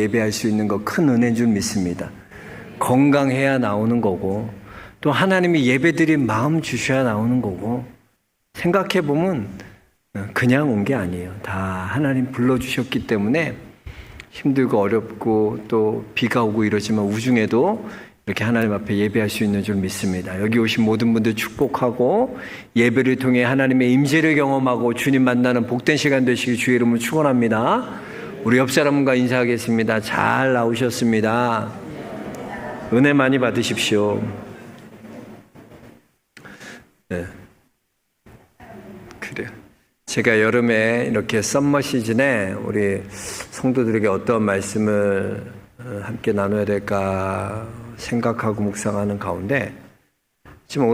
예배할 수 있는 거 큰 은혜인 줄 믿습니다. 건강해야 나오는 거고, 또 하나님이 예배드릴 마음 주셔야 나오는 거고, 생각해 보면 그냥 온 게 아니에요. 다 하나님 불러주셨기 때문에 힘들고 어렵고 또 비가 오고 이러지만 우중에도 이렇게 하나님 앞에 예배할 수 있는 줄 믿습니다. 여기 오신 모든 분들 축복하고 예배를 통해 하나님의 임재를 경험하고 주님 만나는 복된 시간 되시길 주의 이름으로 축원합니다. 우리 옆 사람과 인사하겠습니다. 잘 나오셨습니다. 은혜 많이 받으십시오. 네. 그래요. 제가 여름에 이렇게 썸머 시즌에 우리 성도들에게 어떤 말씀을 함께 나눠야 될까 생각하고 묵상하는 가운데 지금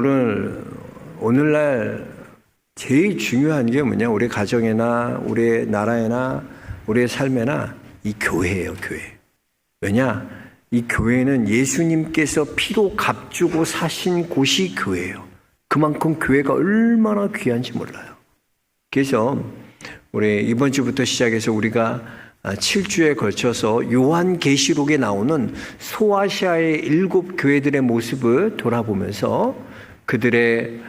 오늘날 제일 중요한 게 뭐냐, 우리 가정이나 우리 나라에나 우리의 삶에나 이 교회예요, 교회. 왜냐? 이 교회는 예수님께서 피로 값주고 사신 곳이 교회예요. 그만큼 교회가 얼마나 귀한지 몰라요. 그래서 우리 이번 주부터 시작해서 우리가 7주에 걸쳐서 요한계시록에 나오는 소아시아의 7 교회들의 모습을 돌아보면서 그들의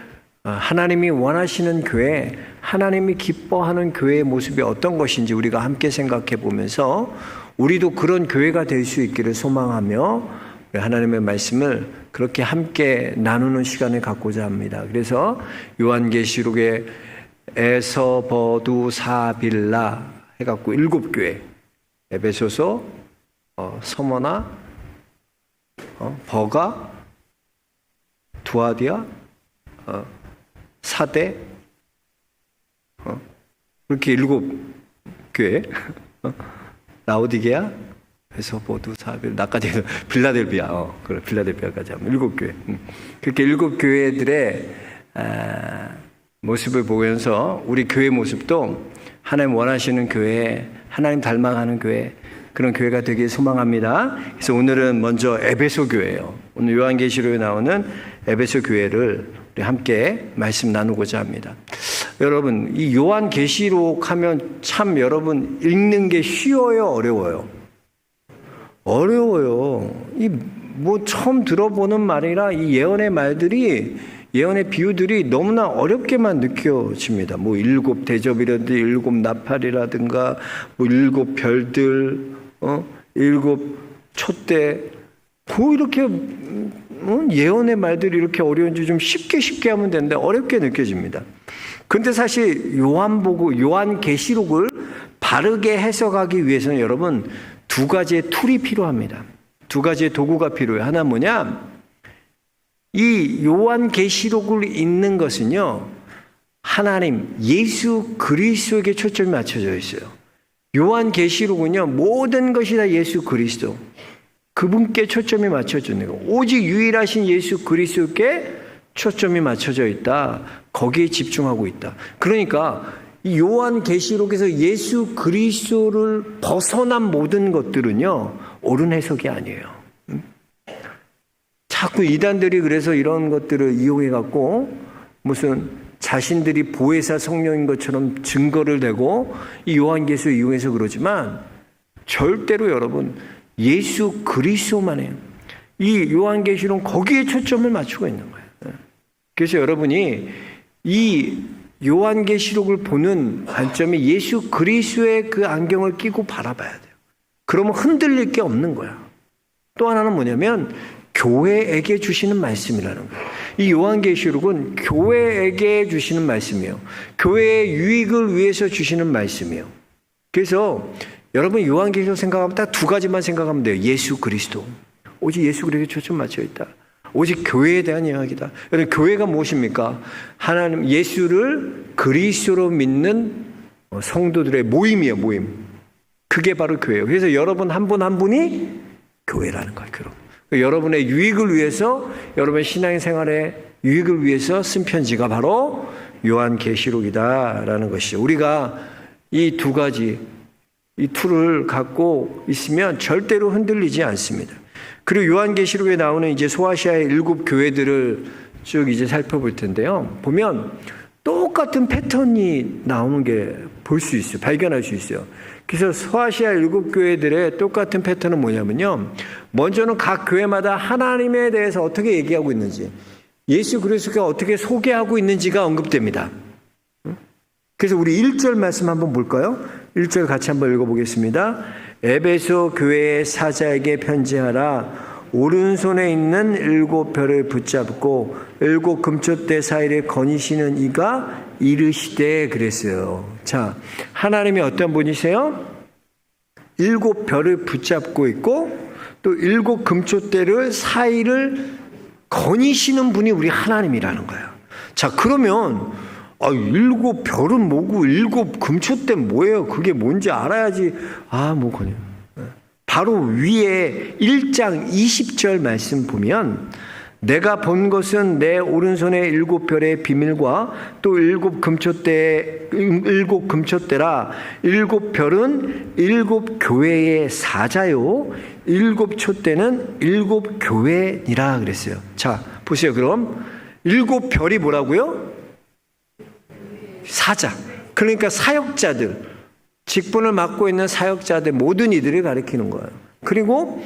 하나님이 원하시는 교회, 하나님이 기뻐하는 교회의 모습이 어떤 것인지 우리가 함께 생각해 보면서 우리도 그런 교회가 될 수 있기를 소망하며 하나님의 말씀을 그렇게 함께 나누는 시간을 갖고자 합니다. 그래서 요한계시록에 에서, 버두, 사빌라 해갖고 7 교회, 에베소서, 서머나, 버가, 두아디아, 사대, 그렇게 7 교회, 라오디게아, 에서, 버두, 사빌라, 나까지 빌라델비아, 그래, 빌라델비아까지 하면 7 교회. 그렇게 7 교회들의 모습을 보면서 우리 교회 모습도 하나님 원하시는 교회, 하나님 닮아가는 교회, 그런 교회가 되길 소망합니다. 그래서 오늘은 먼저 에베소 교회예요. 오늘 요한계시록에 나오는 에베소 교회를 우리 함께 말씀 나누고자 합니다. 여러분, 이 요한계시록 하면 참 여러분 읽는 게 쉬워요, 어려워요? 어려워요. 이 뭐 처음 들어보는 말이라 이 예언의 말들이, 예언의 비유들이 너무나 어렵게만 느껴집니다. 뭐 7 대접이라든지 7 나팔이라든가 뭐 7 별들, 7 촛대, 뭐 이렇게 예언의 말들이 이렇게 어려운지 좀 쉽게 하면 되는데 어렵게 느껴집니다. 근데 사실 요한계시록을 바르게 해석하기 위해서는 여러분 2가지의 툴이 필요합니다. 2가지의 도구가 필요해요. 하나 뭐냐? 이 요한계시록을 읽는 것은요, 하나님, 예수 그리스도에게 초점이 맞춰져 있어요. 요한계시록은요, 모든 것이 다 예수 그리스도, 그분께 초점이 맞춰져 있는 거예요. 오직 유일하신 예수 그리스도께 초점이 맞춰져 있다. 거기에 집중하고 있다. 그러니까 이 요한계시록에서 예수 그리스도를 벗어난 모든 것들은요, 옳은 해석이 아니에요. 자꾸 이단들이 그래서 이런 것들을 이용해갖고 무슨 자신들이 보혜사 성령인 것처럼 증거를 대고 이 요한계시록 이용해서 그러지만 절대로 여러분 예수 그리스도만 해요. 이 요한계시록은 거기에 초점을 맞추고 있는 거예요. 그래서 여러분이 이 요한계시록을 보는 관점이 예수 그리스도의 그 안경을 끼고 바라봐야 돼요. 그러면 흔들릴 게 없는 거야. 또 하나는 뭐냐면 교회에게 주시는 말씀이라는 거예요. 이 요한계시록은 교회에게 주시는 말씀이에요. 교회의 유익을 위해서 주시는 말씀이에요. 그래서 여러분 요한계시록 생각하면 딱 2가지만 생각하면 돼요. 예수 그리스도. 오직 예수 그리스도에 초점 맞춰 있다. 오직 교회에 대한 이야기다. 여러분 교회가 무엇입니까? 하나님 예수를 그리스도로 믿는 성도들의 모임이에요. 모임. 그게 바로 교회예요. 그래서 여러분 한 분 한 분이 교회라는 거예요. 여러분의 유익을 위해서, 여러분의 신앙생활의 유익을 위해서 쓴 편지가 바로 요한계시록이다라는 것이죠. 우리가 이 2가지, 이 툴을 갖고 있으면 절대로 흔들리지 않습니다. 그리고 요한계시록에 나오는 이제 소아시아의 7 교회들을 쭉 이제 살펴볼 텐데요. 보면 똑같은 패턴이 나오는 게 볼 수 있어요. 발견할 수 있어요. 그래서 소아시아 7교회들의 똑같은 패턴은 뭐냐면요. 먼저는 각 교회마다 하나님에 대해서 어떻게 얘기하고 있는지, 예수 그리스도가 어떻게 소개하고 있는지가 언급됩니다. 그래서 우리 1절 말씀 한번 볼까요? 1절 같이 한번 읽어보겠습니다. 에베소 교회의 사자에게 편지하라. 오른손에 있는 7별을 붙잡고 7 금초대 사이를 거니시는 이가 이르시되 그랬어요. 자, 하나님이 어떤 분이세요? 7별을 붙잡고 있고 또 7 금초대를 사이를 거니시는 분이 우리 하나님이라는 거예요. 자, 그러면 7별은 뭐고 7 금초대는 뭐예요? 그게 뭔지 알아야지. 뭐 거냐. 바로 위에 1장 20절 말씀 보면 내가 본 것은 내 오른손의 7별의 비밀과 또 7 금초대라 7 별은 7 교회의 사자요 7 촛대는 7 교회니라 그랬어요. 자, 보세요. 그럼 7 별이 뭐라고요? 사자. 그러니까 사역자들, 직분을 맡고 있는 사역자들 모든 이들을 가리키는 거예요. 그리고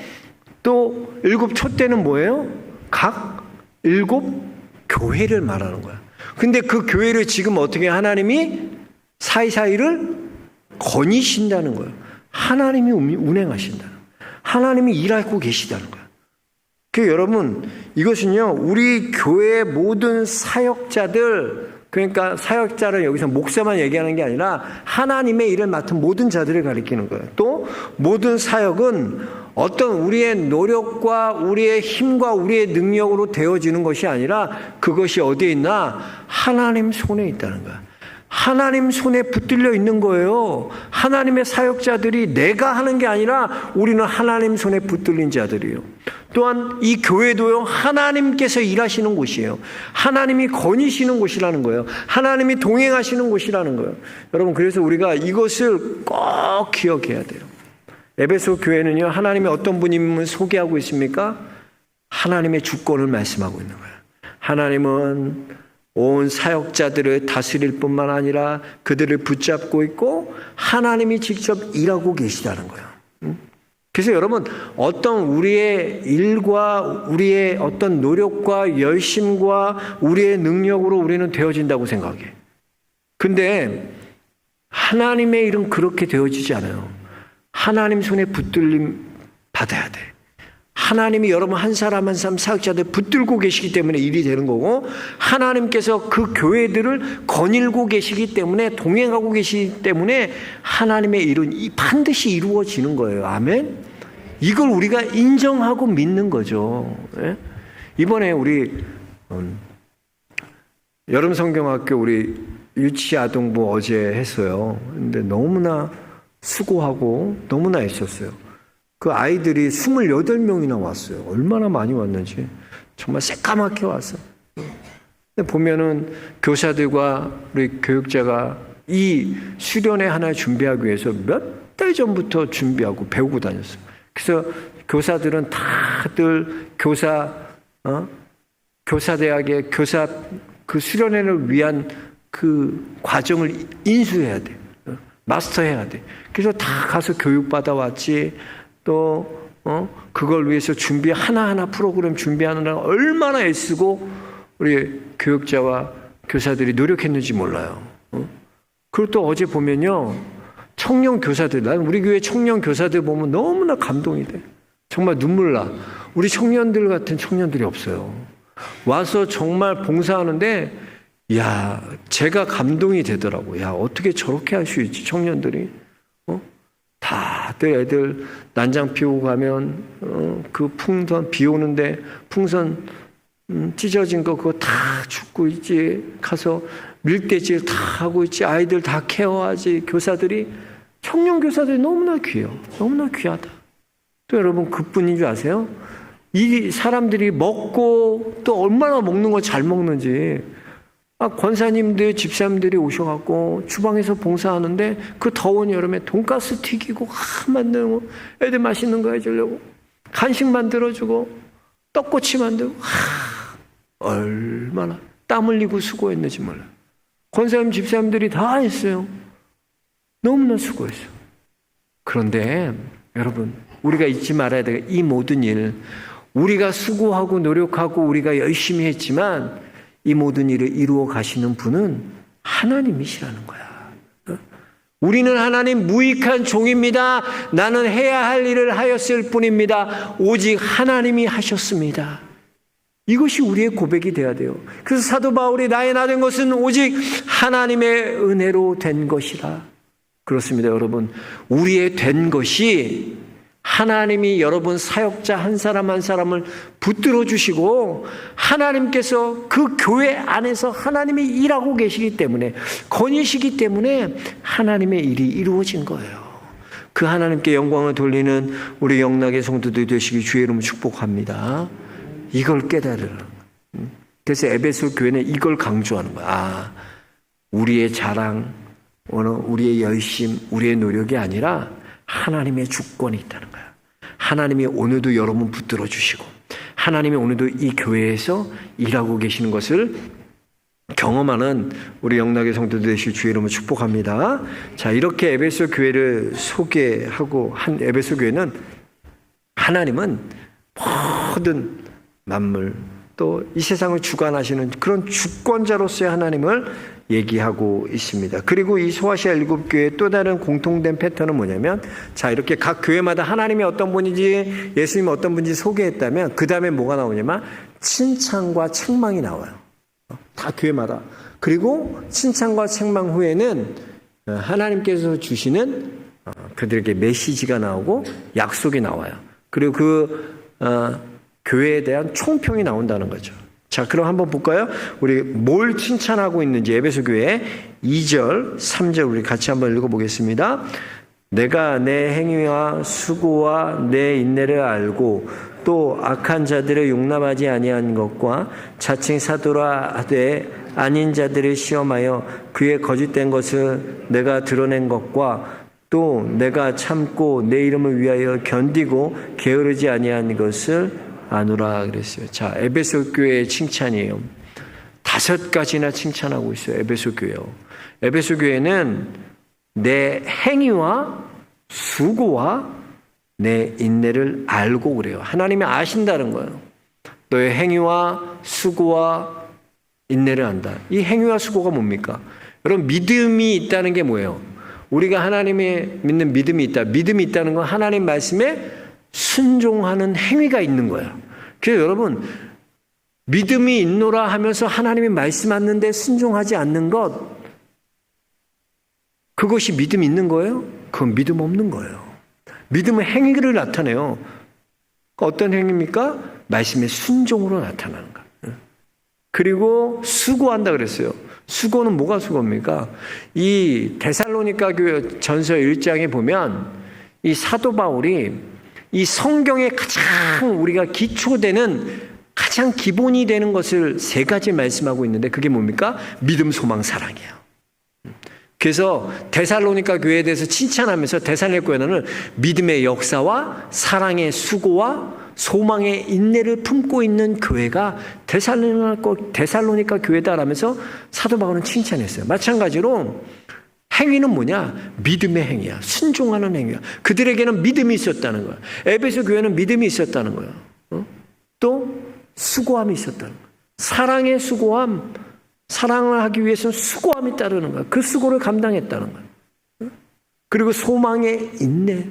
또 7 촛대는 뭐예요? 각 7 교회를 말하는 거야. 근데 그 교회를 지금 어떻게 하나님이 사이사이를 거니신다는 거예요. 하나님이 운행하신다는 거예요. 하나님이 일하고 계시다는 거예요. 그러니까 여러분, 이것은요, 우리 교회의 모든 사역자들, 그러니까 사역자를 여기서 목사만 얘기하는 게 아니라 하나님의 일을 맡은 모든 자들을 가리키는 거예요. 또 모든 사역은 어떤 우리의 노력과 우리의 힘과 우리의 능력으로 되어지는 것이 아니라 그것이 어디에 있나? 하나님 손에 있다는 거야. 하나님 손에 붙들려 있는 거예요. 하나님의 사역자들이 내가 하는 게 아니라 우리는 하나님 손에 붙들린 자들이에요. 또한 이 교회도요, 하나님께서 일하시는 곳이에요. 하나님이 거니시는 곳이라는 거예요. 하나님이 동행하시는 곳이라는 거예요. 여러분, 그래서 우리가 이것을 꼭 기억해야 돼요. 에베소 교회는요, 하나님이 어떤 분임을 소개하고 있습니까? 하나님의 주권을 말씀하고 있는 거예요. 하나님은 온 사역자들을 다스릴 뿐만 아니라 그들을 붙잡고 있고 하나님이 직접 일하고 계시다는 거예요. 그래서 여러분, 어떤 우리의 일과 우리의 어떤 노력과 열심과 우리의 능력으로 우리는 되어진다고 생각해. 근데 하나님의 일은 그렇게 되어지지 않아요. 하나님 손에 붙들림 받아야 돼. 하나님이 여러분 한 사람 한 사람 사역자들 붙들고 계시기 때문에 일이 되는 거고, 하나님께서 그 교회들을 거닐고 계시기 때문에, 동행하고 계시기 때문에 하나님의 일은 반드시 이루어지는 거예요. 아멘. 이걸 우리가 인정하고 믿는 거죠. 예? 이번에 우리 여름 성경학교 우리 유치아동부 어제 했어요. 근데 너무나 수고하고 너무나 애썼어요. 그 아이들이 28명이나 왔어요. 얼마나 많이 왔는지. 정말 새까맣게 왔어. 근데 보면은 교사들과 우리 교육자가 이 수련회 하나 준비하기 위해서 몇 달 전부터 준비하고 배우고 다녔어요. 그래서 교사들은 다들 교사대학의 교사 그 수련회를 위한 그 과정을 인수해야 돼. 마스터해야 돼. 그래서 다 가서 교육받아 왔지. 또 그걸 위해서 하나하나 프로그램 준비하느라 얼마나 애쓰고 우리 교육자와 교사들이 노력했는지 몰라요. 그리고 또 어제 보면요, 청년 교사들, 난 우리 교회 청년 교사들 보면 너무나 감동이 돼. 정말 눈물 나. 우리 청년들 같은 청년들이 없어요. 와서 정말 봉사하는데, 야, 제가 감동이 되더라고. 야, 어떻게 저렇게 할 수 있지, 청년들이. 다들 애들 난장 피우고 가면 그 풍선, 비 오는데 풍선 찢어진 거 그거 다 줍고 있지. 가서 밀대질 다 하고 있지. 아이들 다 케어하지. 교사들이, 청년 교사들이 너무나 귀해요. 너무나 귀하다. 또 여러분, 그뿐인 줄 아세요? 이 사람들이 먹고 또 얼마나 먹는 거 잘 먹는지. 권사님들, 집사님들이 오셔갖고 주방에서 봉사하는데 그 더운 여름에 돈가스 튀기고 만들고, 애들 맛있는 거 해주려고 간식 만들어주고 떡꼬치 만들고, 얼마나 땀 흘리고 수고했는지 몰라요. 권사님, 집사님들이 다 했어요. 너무나 수고했어요. 그런데 여러분, 우리가 잊지 말아야 될 이 모든 일, 우리가 수고하고 노력하고 우리가 열심히 했지만 이 모든 일을 이루어 가시는 분은 하나님이시라는 거야. 우리는 하나님 무익한 종입니다. 나는 해야 할 일을 하였을 뿐입니다. 오직 하나님이 하셨습니다. 이것이 우리의 고백이 돼야 돼요. 그래서 사도 바울이 나의 나 된 것은 오직 하나님의 은혜로 된 것이라. 그렇습니다, 여러분. 우리의 된 것이 하나님이 여러분 사역자 한 사람 한 사람을 붙들어 주시고 하나님께서 그 교회 안에서 하나님이 일하고 계시기 때문에, 건이시기 때문에 하나님의 일이 이루어진 거예요. 그 하나님께 영광을 돌리는 우리 영락의 성도들 되시기 주의 이름으로 축복합니다. 이걸 깨달으라. 그래서 에베소 교회는 이걸 강조하는 거야. 우리의 자랑, 우리의 열심, 우리의 노력이 아니라 하나님의 주권이 있다는 거야. 하나님이 오늘도 여러분 붙들어 주시고 하나님이 오늘도 이 교회에서 일하고 계시는 것을 경험하는 우리 영락의 성도들 되시길 주의 이름으로 축복합니다. 자, 이렇게 에베소 교회를 소개하고 한 에베소 교회는 하나님은 모든 만물 또 이 세상을 주관하시는 그런 주권자로서의 하나님을 얘기하고 있습니다. 그리고 이 소아시아 7교회의 또 다른 공통된 패턴은 뭐냐면, 자, 이렇게 각 교회마다 하나님이 어떤 분인지 예수님이 어떤 분인지 소개했다면 그 다음에 뭐가 나오냐면 칭찬과 책망이 나와요. 다 교회마다. 그리고 칭찬과 책망 후에는 하나님께서 주시는 그들에게 메시지가 나오고 약속이 나와요. 그리고 교회에 대한 총평이 나온다는 거죠. 자, 그럼 한번 볼까요? 우리 뭘 칭찬하고 있는지 에베소 교회 2절, 3절 우리 같이 한번 읽어보겠습니다. 내가 내 행위와 수고와 내 인내를 알고 또 악한 자들을 용납하지 아니한 것과 자칭 사도라 하되 아닌 자들을 시험하여 그의 거짓된 것을 내가 드러낸 것과 또 내가 참고 내 이름을 위하여 견디고 게으르지 아니한 것을 아노라 그랬어요. 자, 에베소 교회의 칭찬이에요. 5가지나 칭찬하고 있어요. 에베소 교회요. 에베소 교회는 내 행위와 수고와 내 인내를 알고 그래요. 하나님이 아신다는 거예요. 너의 행위와 수고와 인내를 안다. 이 행위와 수고가 뭡니까? 여러분, 믿음이 있다는 게 뭐예요? 우리가 하나님의 믿는 믿음이 있다. 믿음이 있다는 건 하나님 말씀에 순종하는 행위가 있는 거예요. 그래서 여러분, 믿음이 있노라 하면서 하나님이 말씀하는데 순종하지 않는 것, 그것이 믿음이 있는 거예요? 그건 믿음 없는 거예요. 믿음은 행위를 나타내요. 어떤 행위입니까? 말씀의 순종으로 나타나는 거예요. 그리고 수고한다 그랬어요. 수고는 뭐가 수고입니까? 이 데살로니가 교회 전서 1장에 보면 이 사도 바울이 이 성경에 가장 우리가 기초되는 가장 기본이 되는 것을 3가지 말씀하고 있는데 그게 뭡니까? 믿음, 소망, 사랑이에요. 그래서 데살로니가 교회에 대해서 칭찬하면서 데살로니가 교회는 믿음의 역사와 사랑의 수고와 소망의 인내를 품고 있는 교회가 데살로니가 교회다라면서 사도 바울은 칭찬했어요. 마찬가지로 행위는 뭐냐? 믿음의 행위야. 순종하는 행위야. 그들에게는 믿음이 있었다는 거야. 에베소 교회는 믿음이 있었다는 거야. 또 수고함이 있었다는 거야. 사랑의 수고함, 사랑을 하기 위해서는 수고함이 따르는 거야. 그 수고를 감당했다는 거야. 그리고 소망의 인내,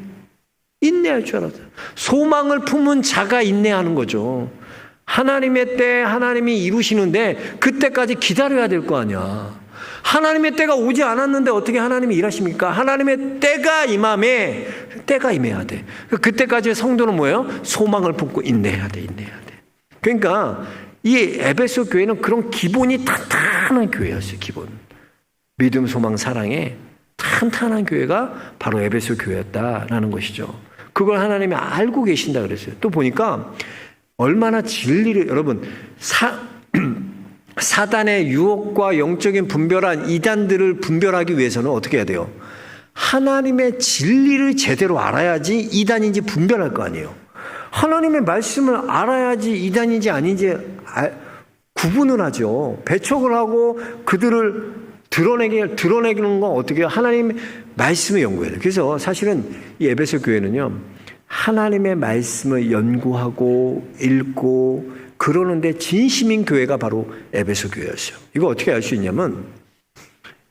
인내할 줄 알았어요. 소망을 품은 자가 인내하는 거죠. 하나님의 때에 하나님이 이루시는데 그때까지 기다려야 될 거 아니야. 하나님의 때가 오지 않았는데 어떻게 하나님이 일하십니까? 하나님의 때가 임함에 때가 임해야 돼. 그때까지 성도는 뭐예요? 소망을 품고 인내해야 돼. 그러니까 이 에베소 교회는 그런 기본이 탄탄한 교회였어요. 기본. 믿음, 소망, 사랑에 탄탄한 교회가 바로 에베소 교회였다라는 것이죠. 그걸 하나님이 알고 계신다 그랬어요. 또 보니까 얼마나 진리를, 여러분, 사단의 유혹과 영적인 분별한 이단들을 분별하기 위해서는 어떻게 해야 돼요? 하나님의 진리를 제대로 알아야지 이단인지 분별할 거 아니에요. 하나님의 말씀을 알아야지 이단인지 아닌지 구분을 하죠. 배척을 하고 그들을 드러내기는 건 어떻게 해요? 하나님의 말씀을 연구해야 돼요. 그래서 사실은 이 에베소 교회는요, 하나님의 말씀을 연구하고 읽고 그러는데 진심인 교회가 바로 에베소 교회였어요. 이거 어떻게 알 수 있냐면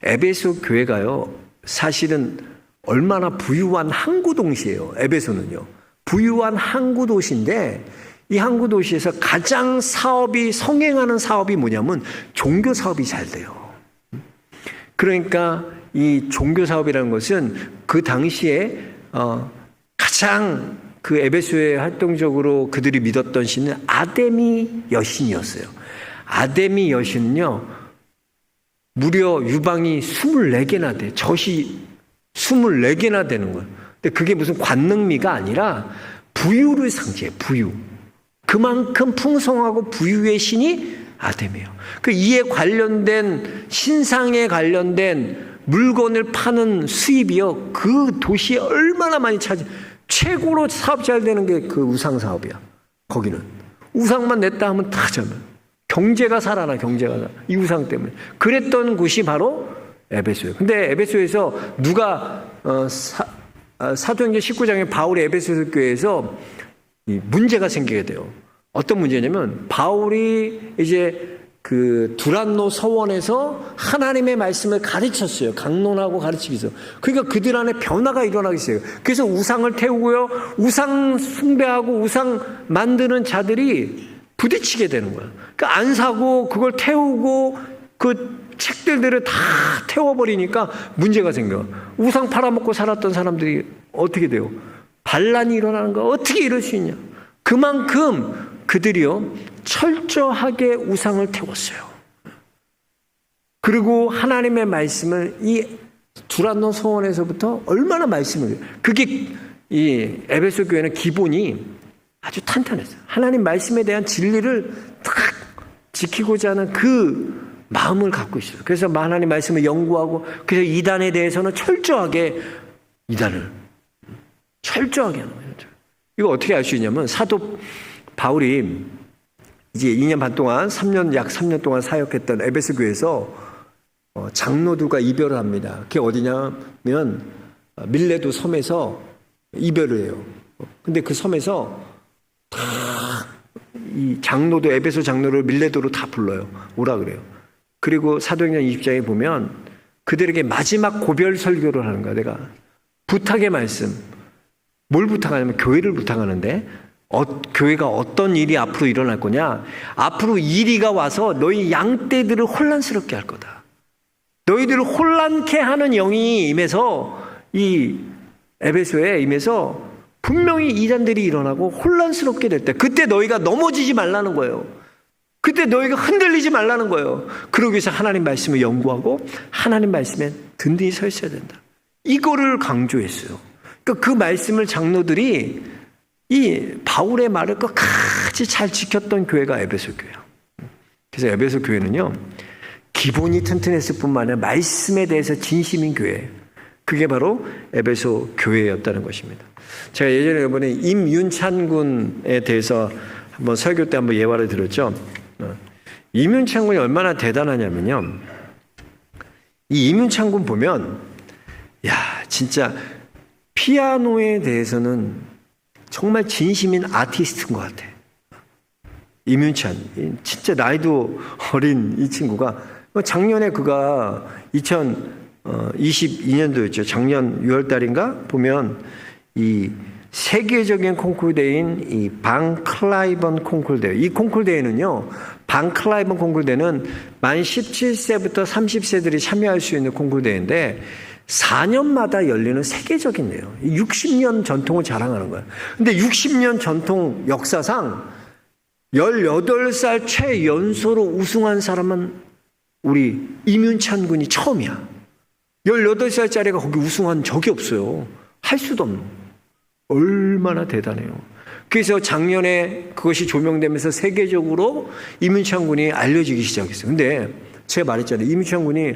에베소 교회가요, 사실은 얼마나 부유한 항구 도시예요. 에베소는요, 부유한 항구 도시인데 이 항구 도시에서 가장 성행하는 사업이 뭐냐면 종교 사업이 잘 돼요. 그러니까 이 종교 사업이라는 것은 그 당시에 가장 그 에베소에 활동적으로 그들이 믿었던 신은 아데미 여신이었어요. 아데미 여신은요, 무려 유방이 24개나 돼. 젖이 24개나 되는 거예요. 근데 그게 무슨 관능미가 아니라 부유를 상징해요. 부유. 그만큼 풍성하고 부유의 신이 아데미예요. 그 이에 관련된 신상에 관련된 물건을 파는 수입이요, 그 도시에 얼마나 많이 최고로 사업 잘 되는 게 그 우상 사업이야. 거기는 우상만 냈다 하면 다 잡아요. 경제가 살아나. 이 우상 때문에. 그랬던 곳이 바로 에베소예요. 근데 에베소에서 누가 사도행전 19장에 바울이 에베소 교회에서 문제가 생기게 돼요. 어떤 문제냐면 바울이 이제 그 두란노 서원에서 하나님의 말씀을 가르쳤어요. 강론하고 가르치기 위해서. 그러니까 그들 안에 변화가 일어나겠어요. 그래서 우상을 태우고요, 우상 숭배하고 우상 만드는 자들이 부딪히게 되는 거야. 그러니까 안 사고 그걸 태우고 그 책들을 다 태워버리니까 문제가 생겨. 우상 팔아먹고 살았던 사람들이 어떻게 돼요? 반란이 일어나는 거. 어떻게 이럴 수 있냐? 그만큼 그들이요, 철저하게 우상을 태웠어요. 그리고 하나님의 말씀을 이 두란노 서원에서부터 얼마나 말씀을, 그게 이 에베소 교회는 기본이 아주 탄탄했어요. 하나님 말씀에 대한 진리를 딱 지키고자 하는 그 마음을 갖고 있어요. 그래서 하나님 말씀을 연구하고, 그래서 이단에 대해서는 철저하게 이단을 철저하게 하는 거예요. 이거 어떻게 알 수 있냐면 사도 바울이 이제 2년 반 동안 약 3년 동안 사역했던 에베소 교회에서 장로들과 이별을 합니다. 그게 어디냐면 밀레도 섬에서 이별을 해요. 근데 그 섬에서 다 이 장로도, 에베소 장로를 밀레도로 다 불러요. 오라 그래요. 그리고 사도행전 20장에 보면 그들에게 마지막 고별 설교를 하는 거야. 내가 부탁의 말씀. 뭘 부탁하냐면 교회를 부탁하는데, 교회가 어떤 일이 앞으로 일어날 거냐? 앞으로 이리가 와서 너희 양떼들을 혼란스럽게 할 거다. 너희들을 혼란케 하는 영이 임해서 이 에베소에 임해서 분명히 이단들이 일어나고 혼란스럽게 될 때, 그때 너희가 넘어지지 말라는 거예요. 그때 너희가 흔들리지 말라는 거예요. 그러기 위해서 하나님 말씀을 연구하고 하나님 말씀에 든든히 서 있어야 된다. 이거를 강조했어요. 그러니까 그 말씀을 장로들이 이 바울의 말을 끝까지 잘 지켰던 교회가 에베소 교회예요. 그래서 에베소 교회는요, 기본이 튼튼했을 뿐만 아니라 말씀에 대해서 진심인 교회, 그게 바로 에베소 교회였다는 것입니다. 제가 예전에 이번에 임윤찬 군에 대해서 한번 설교 때 한번 예화를 들었죠. 임윤찬 군이 얼마나 대단하냐면요, 이 임윤찬 군 보면 진짜 피아노에 대해서는 정말 진심인 아티스트인 것 같아. 임윤찬, 진짜 나이도 어린 이 친구가 작년에 그가 2022년도였죠. 작년 6월달인가 보면 이 세계적인 콩쿠르 대회인 이 방 클라이번 콩쿠르 대회. 이 콩쿠르 대회는요, 방 클라이번 콩쿠르 대회는 만 17세부터 30세들이 참여할 수 있는 콩쿠르 대회인데 4년마다 열리는 세계적인 대회예요. 60년 전통을 자랑하는 거예요. 근데 60년 전통 역사상 18살 최연소로 우승한 사람은 우리 임윤찬 군이 처음이야. 18살짜리가 거기 우승한 적이 없어요. 할 수도 없는. 얼마나 대단해요. 그래서 작년에 그것이 조명되면서 세계적으로 임윤찬 군이 알려지기 시작했어요. 근데 제가 말했잖아요. 임윤찬 군이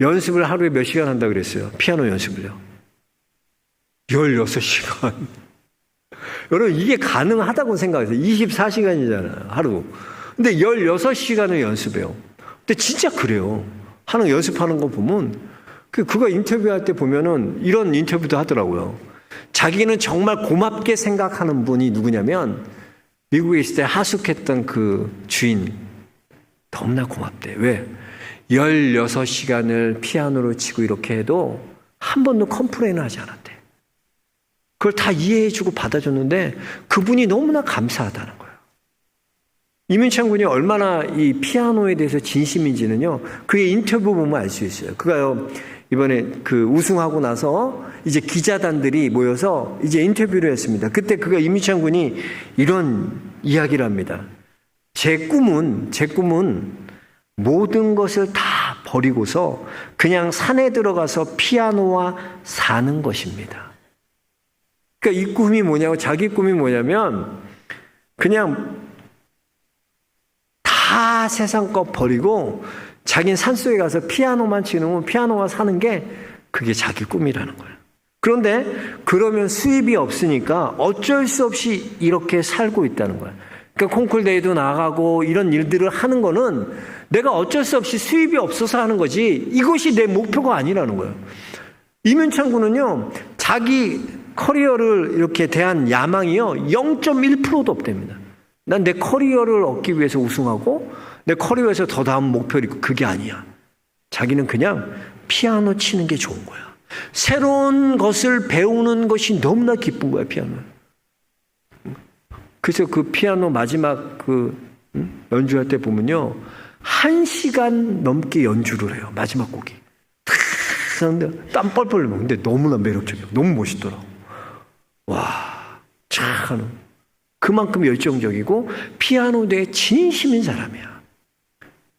연습을 하루에 몇 시간 한다고 그랬어요. 피아노 연습을요. 16시간. 여러분, 이게 가능하다고 생각하세요. 24시간이잖아요, 하루. 근데 16시간을 연습해요. 근데 진짜 그래요. 연습하는 거 보면 그가 인터뷰할 때 보면은 이런 인터뷰도 하더라고요. 자기는 정말 고맙게 생각하는 분이 누구냐면 미국에 있을 때 하숙했던 그 주인, 너무나 고맙대. 왜? 16시간을 피아노를 치고 이렇게 해도 한 번도 컴플레인을 하지 않았대. 그걸 다 이해해주고 받아줬는데 그분이 너무나 감사하다는 거예요. 이민찬 군이 얼마나 이 피아노에 대해서 진심인지는요, 그의 인터뷰 보면 알 수 있어요. 그가요, 이번에 그 우승하고 나서 이제 기자단들이 모여서 이제 인터뷰를 했습니다. 그때 그가 이민찬 군이 이런 이야기를 합니다. 제 꿈은 모든 것을 다 버리고서 그냥 산에 들어가서 피아노와 사는 것입니다. 그러니까 이 꿈이 뭐냐고, 자기 꿈이 뭐냐면 그냥 다 세상 것 버리고 자기는 산속에 가서 피아노만 치는 건 피아노와 사는 게 그게 자기 꿈이라는 거예요. 그런데 그러면 수입이 없으니까 어쩔 수 없이 이렇게 살고 있다는 거예요. 그러니까 콩쿨 대회도 나가고 이런 일들을 하는 거는 내가 어쩔 수 없이 수입이 없어서 하는 거지 이것이 내 목표가 아니라는 거예요. 이민찬 군은요, 자기 커리어를 이렇게 대한 야망이요 0.1%도 없답니다. 난 내 커리어를 얻기 위해서 우승하고 내 커리어에서 더 다음 목표를 있고 그게 아니야. 자기는 그냥 피아노 치는 게 좋은 거야. 새로운 것을 배우는 것이 너무나 기쁜 거야, 피아노. 그래서 그 피아노 마지막 그 연주할 때 보면요, 1시간 넘게 연주를 해요. 마지막 곡이. 땀 뻘뻘 흘려. 근데 너무나 매력적이고 너무 멋있더라고. 와, 참 그만큼 열정적이고 피아노대에 진심인 사람이야.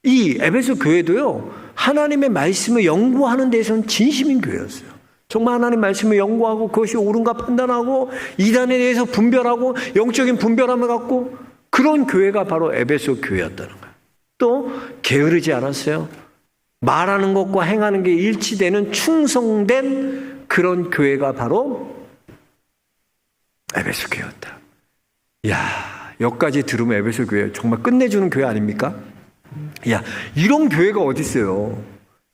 이 에베소 교회도요, 하나님의 말씀을 연구하는 데에서는 진심인 교회였어요. 정말 하나님 말씀을 연구하고 그것이 옳은가 판단하고 이단에 대해서 분별하고 영적인 분별함을 갖고 그런 교회가 바로 에베소 교회였다는 거예요. 또 게으르지 않았어요. 말하는 것과 행하는 게 일치되는 충성된 그런 교회가 바로 에베소 교회였다. 이야, 여기까지 들으면 에베소 교회 정말 끝내주는 교회 아닙니까? 야, 이런 교회가 어디 있어요?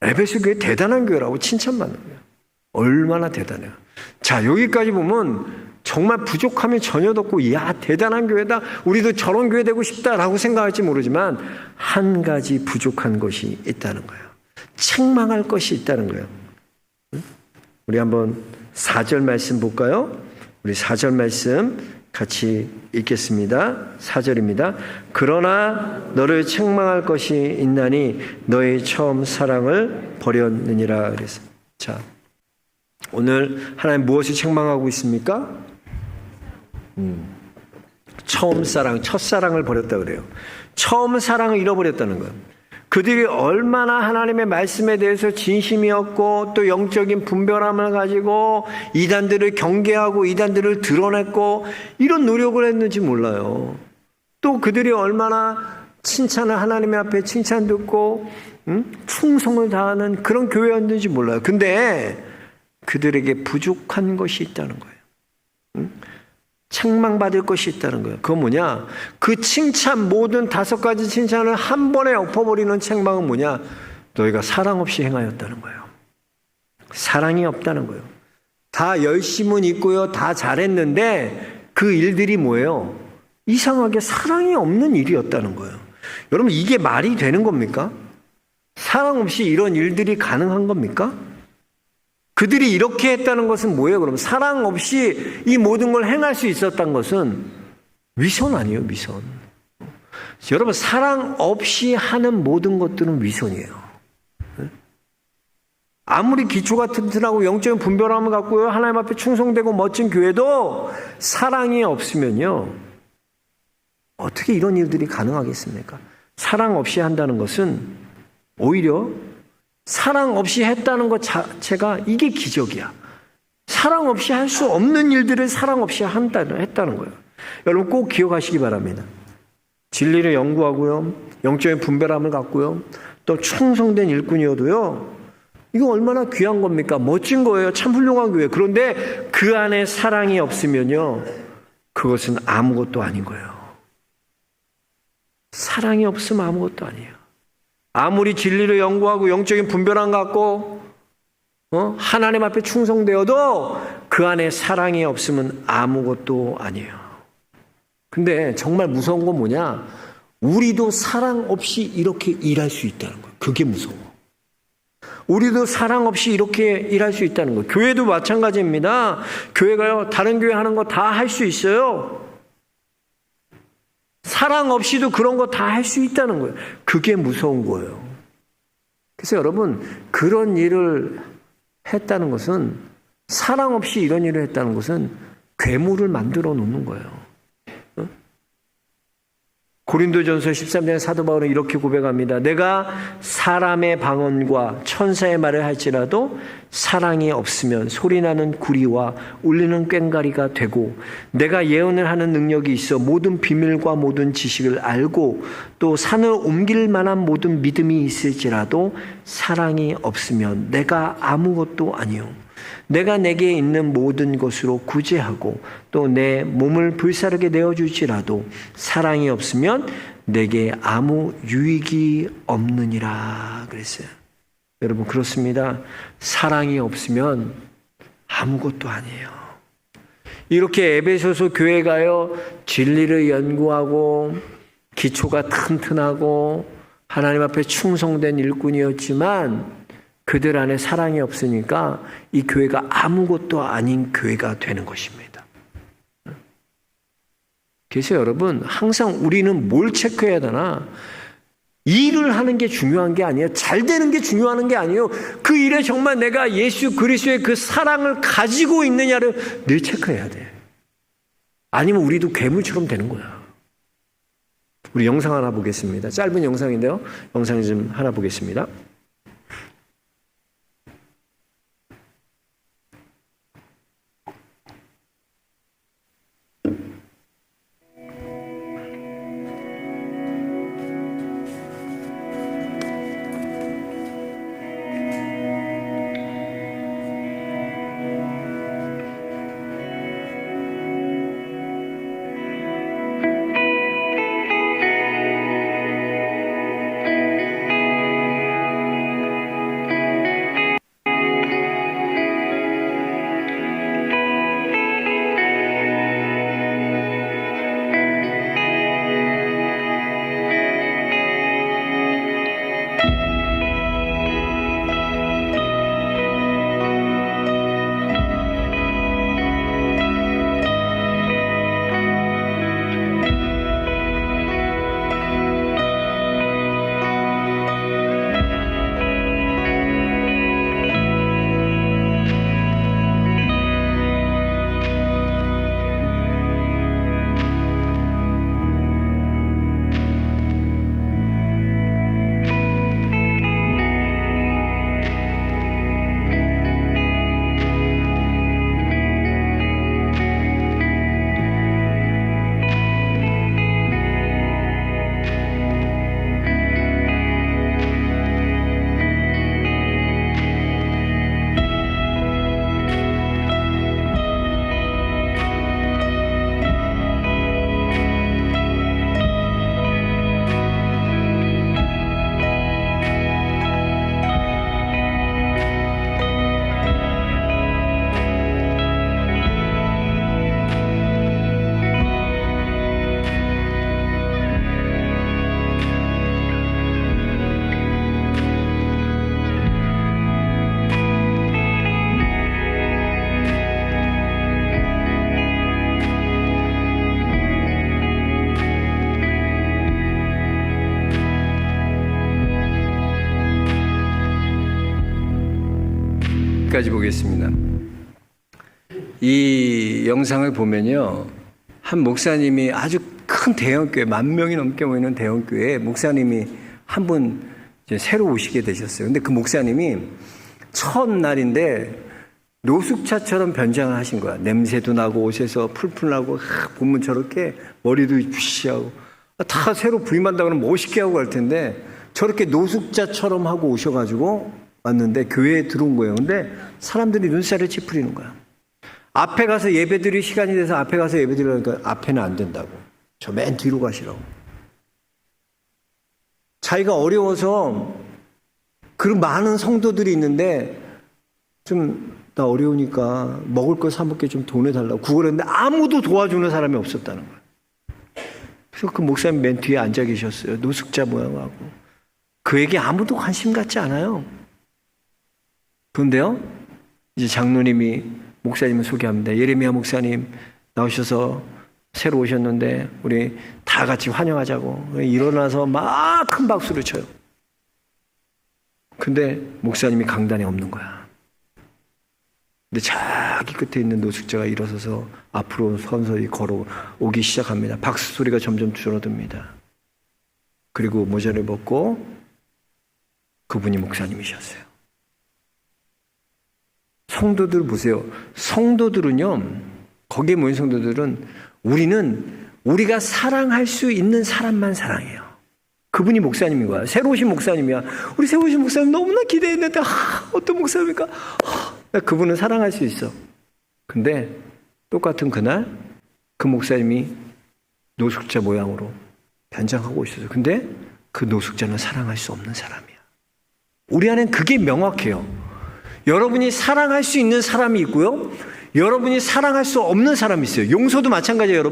에베소 교회 대단한 교회라고 칭찬받는 거예요. 얼마나 대단해요. 자, 여기까지 보면 정말 부족함이 전혀 없고, 야, 대단한 교회다. 우리도 저런 교회 되고 싶다라고 생각할지 모르지만 한 가지 부족한 것이 있다는 거예요. 책망할 것이 있다는 거예요. 우리 한번 4절 말씀 볼까요? 우리 4절 말씀 같이 읽겠습니다. 4절입니다. 그러나 너를 책망할 것이 있나니 너의 처음 사랑을 버렸느니라. 그래서 자, 오늘 하나님 무엇을 책망하고 있습니까? 처음 사랑, 첫사랑을 버렸다 그래요. 처음 사랑을 잃어버렸다는 거예요. 그들이 얼마나 하나님의 말씀에 대해서 진심이었고 또 영적인 분별함을 가지고 이단들을 경계하고 이단들을 드러냈고 이런 노력을 했는지 몰라요. 또 그들이 얼마나 칭찬을 하나님의 앞에 칭찬 듣고 충성을 다하는 그런 교회였는지 몰라요. 근데 그들에게 부족한 것이 있다는 거예요. 책망받을 것이 있다는 거예요. 그건 뭐냐? 그 칭찬, 모든 5가지 칭찬을 한 번에 엎어버리는 책망은 뭐냐? 너희가 사랑 없이 행하였다는 거예요. 사랑이 없다는 거예요. 다 열심은 있고요, 다 잘했는데 그 일들이 뭐예요? 이상하게 사랑이 없는 일이었다는 거예요. 여러분, 이게 말이 되는 겁니까? 사랑 없이 이런 일들이 가능한 겁니까? 그들이 이렇게 했다는 것은 뭐예요? 그럼 사랑 없이 이 모든 걸 행할 수 있었던 것은 위선 아니에요, 위선. 여러분, 사랑 없이 하는 모든 것들은 위선이에요. 아무리 기초가 튼튼하고 영적인 분별함을 갖고요, 하나님 앞에 충성되고 멋진 교회도 사랑이 없으면요, 어떻게 이런 일들이 가능하겠습니까? 사랑 없이 한다는 것은 오히려 사랑 없이 했다는 것 자체가 이게 기적이야. 사랑 없이 할 수 없는 일들을 사랑 없이 했다는 거예요. 여러분 꼭 기억하시기 바랍니다. 진리를 연구하고요, 영적인 분별함을 갖고요, 또 충성된 일꾼이어도요, 이거 얼마나 귀한 겁니까? 멋진 거예요. 참 훌륭한 교회. 그런데 그 안에 사랑이 없으면요, 그것은 아무것도 아닌 거예요. 사랑이 없으면 아무것도 아니에요. 아무리 진리를 연구하고 영적인 분별함 갖고 하나님 앞에 충성되어도 그 안에 사랑이 없으면 아무것도 아니에요. 근데 정말 무서운 건 뭐냐? 우리도 사랑 없이 이렇게 일할 수 있다는 거예요. 그게 무서워. 우리도 사랑 없이 이렇게 일할 수 있다는 거예요. 교회도 마찬가지입니다. 교회가요, 다른 교회 하는 거 다 할 수 있어요. 사랑 없이도 그런 거 다 할 수 있다는 거예요. 그게 무서운 거예요. 그래서 여러분, 그런 일을 했다는 것은, 사랑 없이 이런 일을 했다는 것은 괴물을 만들어 놓는 거예요. 고린도전서 13장에 사도 바울은 이렇게 고백합니다. 내가 사람의 방언과 천사의 말을 할지라도 사랑이 없으면 소리나는 구리와 울리는 꽹과리가 되고, 내가 예언을 하는 능력이 있어 모든 비밀과 모든 지식을 알고 또 산을 옮길 만한 모든 믿음이 있을지라도 사랑이 없으면 내가 아무것도 아니요. 내가 내게 있는 모든 것으로 구제하고 또 내 몸을 불사르게 내어줄지라도 사랑이 없으면 내게 아무 유익이 없느니라 그랬어요. 여러분, 그렇습니다. 사랑이 없으면 아무것도 아니에요. 이렇게 에베소서 교회가요, 진리를 연구하고 기초가 튼튼하고 하나님 앞에 충성된 일꾼이었지만 그들 안에 사랑이 없으니까 이 교회가 아무것도 아닌 교회가 되는 것입니다. 그래서 여러분, 항상 우리는 뭘 체크해야 되나? 일을 하는 게 중요한 게 아니에요. 잘 되는 게 중요한 게 아니에요. 그 일에 정말 내가 예수 그리스도의 그 사랑을 가지고 있느냐를 늘 체크해야 돼. 아니면 우리도 괴물처럼 되는 거야. 우리 영상 하나 보겠습니다. 짧은 영상인데요. 영상 좀 하나 보겠습니다. 까지 보겠습니다. 이 영상을 보면요, 한 목사님이 아주 큰 대형교회, 10,000명이 넘게 모이는 대형교회에 목사님이 한 분 새로 오시게 되셨어요. 근데 그 목사님이 첫날인데 노숙자처럼 변장을 하신 거야. 냄새도 나고 옷에서 풀풀 나고 보면 저렇게 머리도 휘시하고 다 새로 부임한다고 하면 멋있게 하고 갈 텐데 저렇게 노숙자처럼 하고 오셔가지고 왔는데 교회에 들어온 거예요. 근데 사람들이 눈살을 찌푸리는 거야. 앞에 가서 예배드릴 시간이 돼서 앞에 가서 예배드리려니까 앞에는 안 된다고. 저 맨 뒤로 가시라고. 자기가 어려워서 그런 많은 성도들이 있는데 나 어려우니까 먹을 거 사 먹게 좀 돈해달라고 구걸했는데 아무도 도와주는 사람이 없었다는 거예요. 그래서 그 목사님 맨 뒤에 앉아 계셨어요. 노숙자 모양하고. 그에게 아무도 관심 갖지 않아요. 그런데요, 이제 장로님이 목사님을 소개합니다. 예레미야 목사님 나오셔서 새로 오셨는데 우리 다 같이 환영하자고. 일어나서 막 큰 박수를 쳐요. 근데 목사님이 강단에 없는 거야. 근데 자기 끝에 있는 노숙자가 일어서서 앞으로 서서히 걸어오기 시작합니다. 박수 소리가 점점 줄어듭니다. 그리고 모자를 벗고 그분이 목사님이셨어요. 성도들 보세요. 성도들은요, 거기에 모인 성도들은 우리가 사랑할 수 있는 사람만 사랑해요. 그분이 목사님인 거야. 새로 오신 목사님이야. 우리 새로 오신 목사님 너무나 기대했는데 어떤 목사님입니까? 그분은 사랑할 수 있어. 근데 똑같은 그날 그 목사님이 노숙자 모양으로 변장하고 있어요. 근데 그 노숙자는 사랑할 수 없는 사람이야. 우리 안엔 그게 명확해요. 여러분이 사랑할 수 있는 사람이 있고요, 여러분이 사랑할 수 없는 사람이 있어요. 용서도 마찬가지예요.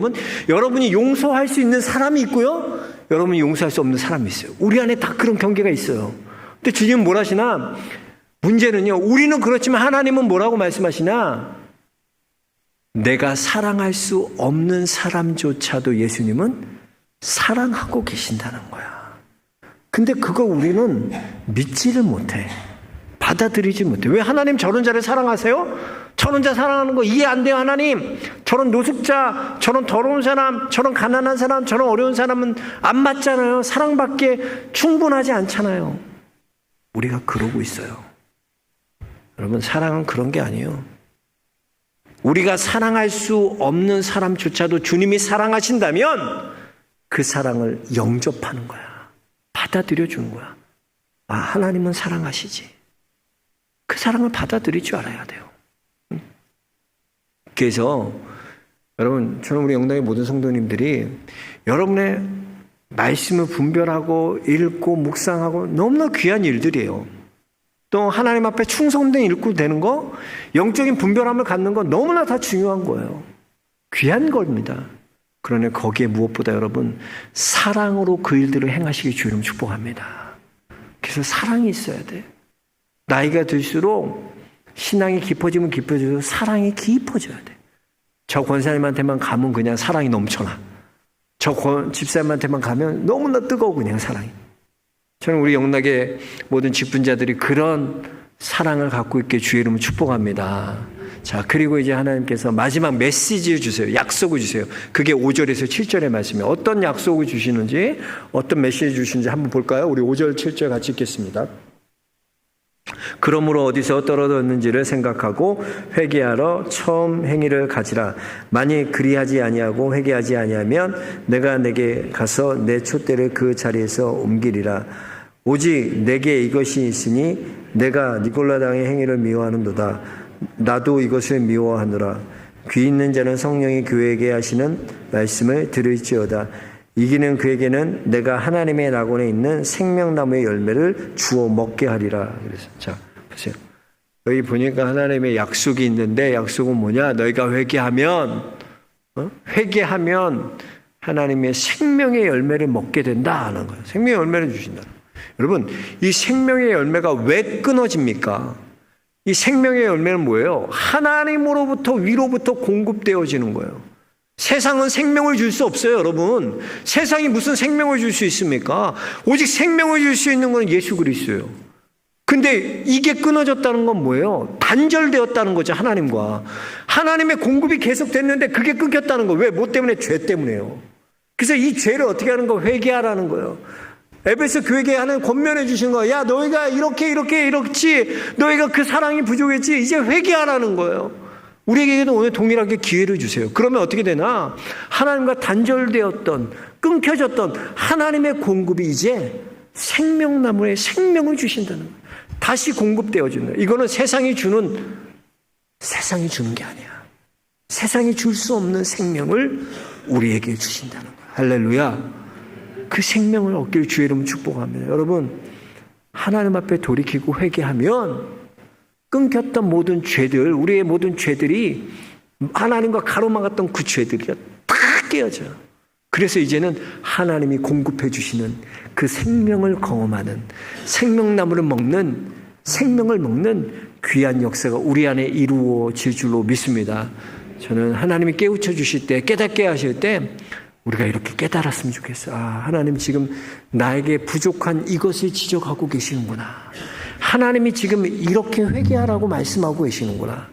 여러분이 용서할 수 있는 사람이 있고요, 여러분이 용서할 수 없는 사람이 있어요. 우리 안에 다 그런 경계가 있어요. 근데 주님은 뭘 하시나? 문제는요, 우리는 그렇지만 하나님은 뭐라고 말씀하시나? 내가 사랑할 수 없는 사람조차도 예수님은 사랑하고 계신다는 거야. 근데 그거 우리는 믿지를 못해. 받아들이지 못해. 왜 하나님 저런 자를 사랑하세요? 저런 자 사랑하는 거 이해 안 돼요, 하나님. 저런 노숙자, 저런 더러운 사람, 저런 가난한 사람, 저런 어려운 사람은 안 맞잖아요. 사랑받기에 충분하지 않잖아요. 우리가 그러고 있어요. 여러분, 사랑은 그런 게 아니에요. 우리가 사랑할 수 없는 사람조차도 주님이 사랑하신다면 그 사랑을 영접하는 거야. 받아들여 주는 거야. 아, 하나님은 사랑하시지. 그 사랑을 받아들일 줄 알아야 돼요. 그래서 여러분, 저는 우리 영당의 모든 성도님들이 여러분의 말씀을 분별하고 읽고 묵상하고 너무나 귀한 일들이에요. 또 하나님 앞에 충성된 일꾼 되는 거, 영적인 분별함을 갖는 거 너무나 다 중요한 거예요. 귀한 겁니다. 그러나 거기에 무엇보다 여러분, 사랑으로 그 일들을 행하시기 주님 축복합니다. 그래서 사랑이 있어야 돼. 나이가 들수록 신앙이 깊어지면 깊어질수록 사랑이 깊어져야 돼. 저 권사님한테만 가면 그냥 사랑이 넘쳐나. 저 집사님한테만 가면 너무나 뜨거워, 그냥 사랑이. 저는 우리 영락의 모든 직분자들이 그런 사랑을 갖고 있게 주의 이름을 축복합니다. 자, 그리고 이제 하나님께서 마지막 메시지를 주세요. 약속을 주세요. 그게 5절에서 7절의 말씀이에요. 어떤 약속을 주시는지, 어떤 메시지 주시는지 한번 볼까요? 우리 5절, 7절 같이 읽겠습니다. 그러므로 어디서 떨어졌는지를 생각하고 회개하러 처음 행위를 가지라. 만일 그리하지 아니하고 회개하지 아니하면 내가 내게 가서 내 촛대를 그 자리에서 옮기리라. 오직 내게 이것이 있으니 내가 니콜라당의 행위를 미워하는도다. 나도 이것을 미워하노라. 귀 있는 자는 성령이 교회에게 하시는 말씀을 들을지어다. 이기는 그에게는 내가 하나님의 낙원에 있는 생명나무의 열매를 주어 먹게 하리라. 그래서 자, 보세요. 여기 보니까 하나님의 약속이 있는데, 약속은 뭐냐? 너희가 회개하면 하나님의 생명의 열매를 먹게 된다 하는 거예요. 생명의 열매를 주신다. 여러분, 이 생명의 열매가 왜 끊어집니까? 이 생명의 열매는 뭐예요? 하나님으로부터 위로부터 공급되어지는 거예요. 세상은 생명을 줄 수 없어요, 여러분. 세상이 무슨 생명을 줄 수 있습니까? 오직 생명을 줄 수 있는 건 예수 그리스도예요. 근데 이게 끊어졌다는 건 뭐예요? 단절되었다는 거죠, 하나님과. 하나님의 공급이 계속됐는데 그게 끊겼다는 거. 왜? 뭐 때문에? 죄 때문에요. 그래서 이 죄를 어떻게 하는 거? 회개하라는 거예요. 에베소 교회에 하는 권면해 주신 거예요. 야, 너희가 이렇지. 너희가 그 사랑이 부족했지. 이제 회개하라는 거예요. 우리에게도 오늘 동일하게 기회를 주세요. 그러면 어떻게 되나? 하나님과 단절되었던, 끊겨졌던 하나님의 공급이 이제 생명나무에 생명을 주신다는 거예요. 다시 공급되어진다. 이거는 세상이 주는 게 아니야. 세상이 줄 수 없는 생명을 우리에게 주신다는 거예요. 할렐루야. 그 생명을 얻길 주의 이름으로 축복합니다. 여러분, 하나님 앞에 돌이키고 회개하면 끊겼던 모든 죄들, 우리의 모든 죄들이 하나님과 가로막았던 그 죄들이 다 깨어져요. 그래서 이제는 하나님이 공급해 주시는 그 생명을 경험하는, 생명나무를 먹는, 생명을 먹는 귀한 역사가 우리 안에 이루어질 줄로 믿습니다. 저는 하나님이 깨우쳐 주실 때, 깨닫게 하실 때 우리가 이렇게 깨달았으면 좋겠어요. 하나님 지금 나에게 부족한 이것을 지적하고 계시는구나. 하나님이 지금 이렇게 회개하라고 말씀하고 계시는구나.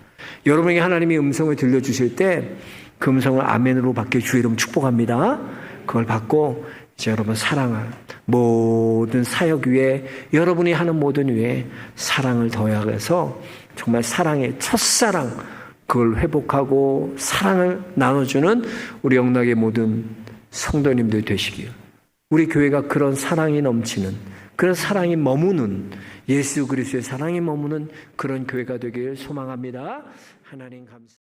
여러분에게 하나님이 음성을 들려주실 때 그 음성을 아멘으로 받게 주의 이름 축복합니다. 그걸 받고 이제 여러분 사랑을, 모든 사역 위에, 여러분이 하는 모든 위에 사랑을 더해서 정말 사랑의 첫사랑, 그걸 회복하고 사랑을 나눠주는 우리 영락의 모든 성도님들 되시길, 우리 교회가 그런 사랑이 넘치는, 그런 사랑이 머무는, 예수 그리스도의 사랑이 머무는 그런 교회가 되길 소망합니다. 하나님 감사합니다.